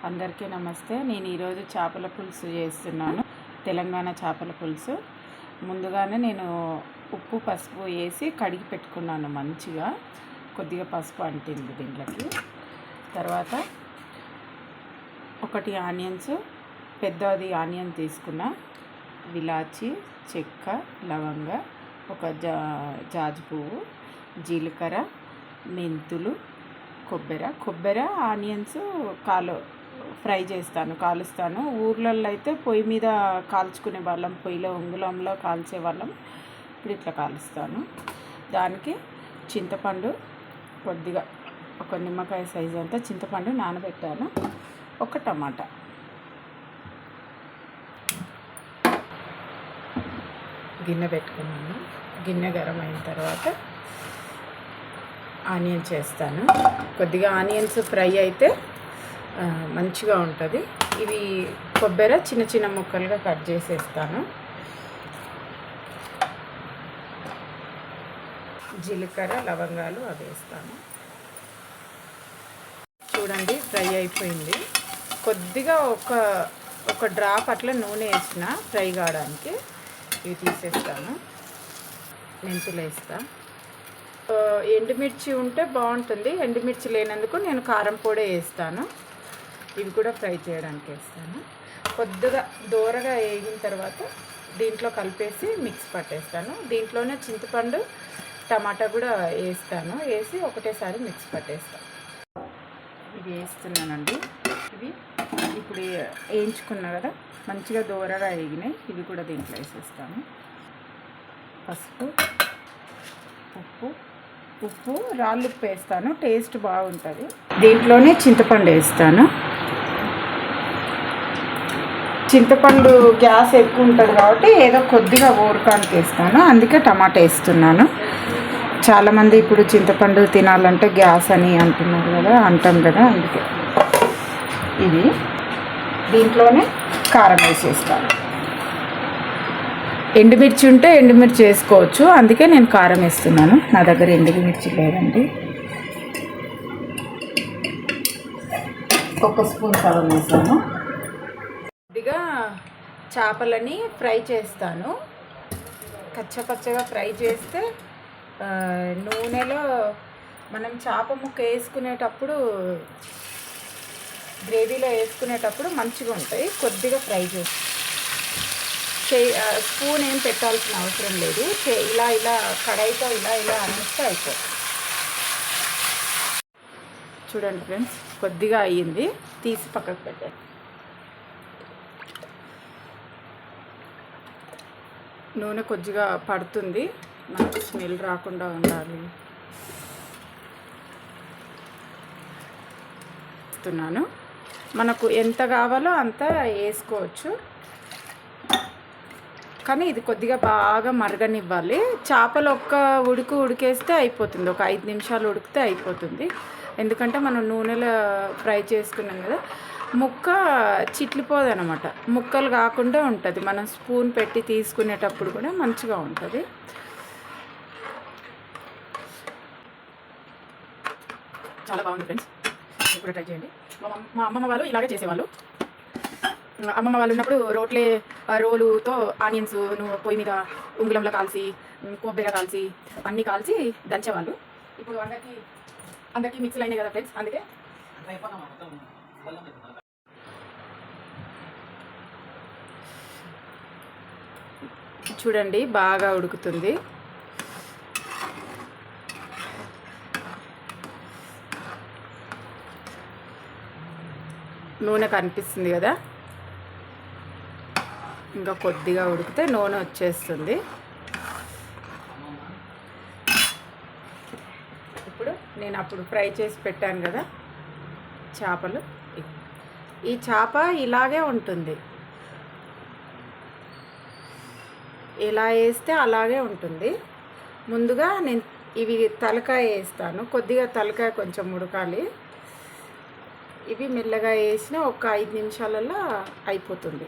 అందరికీ నమస్తే. నేను ఈరోజు చేపల పులుసు చేస్తున్నాను. తెలంగాణ చేపల పులుసు. ముందుగానే నేను ఉప్పు పసుపు వేసి కడిగి పెట్టుకున్నాను మంచిగా. కొద్దిగా పసుపు అంటింది దీంట్లోకి. తర్వాత ఒకటి ఆనియన్స్, పెద్దది ఆనియన్ తీసుకున్న, విలాచి, చెక్క, లవంగ, ఒక జాజి పువ్వు, జీలకర్ర, మెంతులు, కొబ్బరి, ఆనియన్స్ ఫ్రై చేస్తాను, కాలుస్తాను. ఊర్లలో అయితే పొయ్యి మీద కాల్చుకునే వాళ్ళం, పొయ్యిలో ఉంగుళంలో కాల్చే వాళ్ళం. ఇప్పుడు ఇట్లా కాలుస్తాను. దానికి చింతపండు కొద్దిగా, ఒక నిమ్మకాయ సైజు అంతా చింతపండు నానబెట్టాను, ఒక టమాటా. గిన్నె పెట్టుకున్నాను. గిన్నె గరం అయిన తర్వాత ఆనియన్స్ చేస్తాను. కొద్దిగా ఆనియన్స్ ఫ్రై అయితే మంచిగా ఉంటుంది. ఇవి కొబ్బరి చిన్న చిన్న ముక్కలుగా కట్ చేసేస్తాను. జీలకర్ర, లవంగాలు అవి వేస్తాను. చూడండి, ఫ్రై అయిపోయింది. కొద్దిగా ఒక డ్రాప్ అట్లా నూనె వేసిన ఫ్రై కావడానికి. ఇవి తీసేస్తాను. మెంతులు వేస్తా. ఎండుమిర్చి ఉంటే బాగుంటుంది, ఎండుమిర్చి లేనందుకు నేను కారం పొడి వేస్తాను. ఇవి కూడా ఫ్రై చేయడానికి వేస్తాను. కొద్దిగా దూరగా వేగిన తర్వాత దీంట్లో కలిపేసి మిక్స్ పట్టేస్తాను. దీంట్లోనే చింతపండు, టమాటా కూడా వేస్తాను. వేసి ఒకటేసారి మిక్స్ పట్టేస్తాను. ఇవి వేస్తున్నానండి. ఇవి ఇప్పుడు వేయించుకున్నా కదా, మంచిగా దూరగా వేగినాయి. ఇవి కూడా దీంట్లో వేసేస్తాను. పసుపు, ఉప్పు, రాళ్ళు ఉప్పు వేస్తాను, టేస్ట్ బాగుంటుంది. దీంట్లోనే చింతపండు వేస్తాను. చింతపండు గ్యాస్ ఎక్కువ ఉంటుంది కాబట్టి ఏదో కొద్దిగా ఊరకానికి వేస్తాను, అందుకే టమాటా వేస్తున్నాను. చాలామంది ఇప్పుడు చింతపండు తినాలంటే గ్యాస్ అని అంటున్నారు కదా, అంటాం కదా, అందుకే. ఇది దీంట్లోనే కారం వేసేస్తాను. ఎండుమిర్చి ఉంటే ఎండుమిర్చి వేసుకోవచ్చు, అందుకే నేను కారం వేస్తున్నాను. నా దగ్గర ఎండుమిర్చి లేదండి. ఒక స్పూన్ కారం వేసాను. కొద్దిగా చేపలని ఫ్రై చేస్తాను. కచ్చపచ్చగా ఫ్రై చేస్తే నూనెలో మనం చేప ముక్క వేసుకునేటప్పుడు, గ్రేవీలో వేసుకునేటప్పుడు మంచిగా ఉంటాయి. కొద్దిగా ఫ్రై చేస్తాను. స్పూన్ ఏం పెట్టాల్సిన అవసరం లేదు. ఇలా కడాయితో ఇలా అనేస్తే అయిపోతుంది. చూడండి ఫ్రెండ్స్, కొద్దిగా అయ్యింది, తీసి పక్కకు పెట్టాను. నూనె కొద్దిగా పడుతుంది, మనకు స్మెల్ రాకుండా ఉండాలి. వేస్తున్నాను. మనకు ఎంత కావాలో అంత వేసుకోవచ్చు, కానీ ఇది కొద్దిగా బాగా మరగనివ్వాలి. చేపలు ఒక్క ఉడికేస్తే అయిపోతుంది, ఒక 5 నిమిషాలు ఉడికితే అయిపోతుంది. ఎందుకంటే మనం నూనెలో ఫ్రై చేసుకున్నాం కదా, ముక్క చిట్లిపోదనమాట, ముక్కలు కాకుండా ఉంటుంది. మనం స్పూన్ పెట్టి తీసుకునేటప్పుడు కూడా మంచిగా ఉంటుంది. చాలా బాగుంది ఫ్రెండ్స్, ఇప్పుడు ట్రై చేయండి. మా అమ్మమ్మ వాళ్ళు ఇలాగే చేసేవాళ్ళు. అమ్మమ్మ వాళ్ళు ఉన్నప్పుడు రోలుతో ఆనియన్స్ పొయ్యి మీద ఉంగుళంలో కాల్చి, కొబ్బరి కాల్చి, అన్నీ కాల్చి దంచేవాళ్ళు. ఇప్పుడు అందరికీ మిక్సీలు అయినాయి కదా ఫ్రెండ్స్, అందుకే చూడండి బాగా ఉడుకుతుంది. నూనె కనిపిస్తుంది కదా, ఇంకా కొద్దిగా ఉడికితే నూనె వచ్చేస్తుంది. ఇప్పుడు నేను అప్పుడు ఫ్రై చేసి పెట్టాను కదా చేపలు, ఈ చేప ఇలాగే ఉంటుంది, ఎలా వేస్తే అలాగే ఉంటుంది. ముందుగా నేను ఇవి తలకాయ వేస్తాను. కొద్దిగా తలకాయ కొంచెం ఉడకాలి. ఇవి మెల్లగా వేసిన ఒక 5 నిమిషాలలో అయిపోతుంది.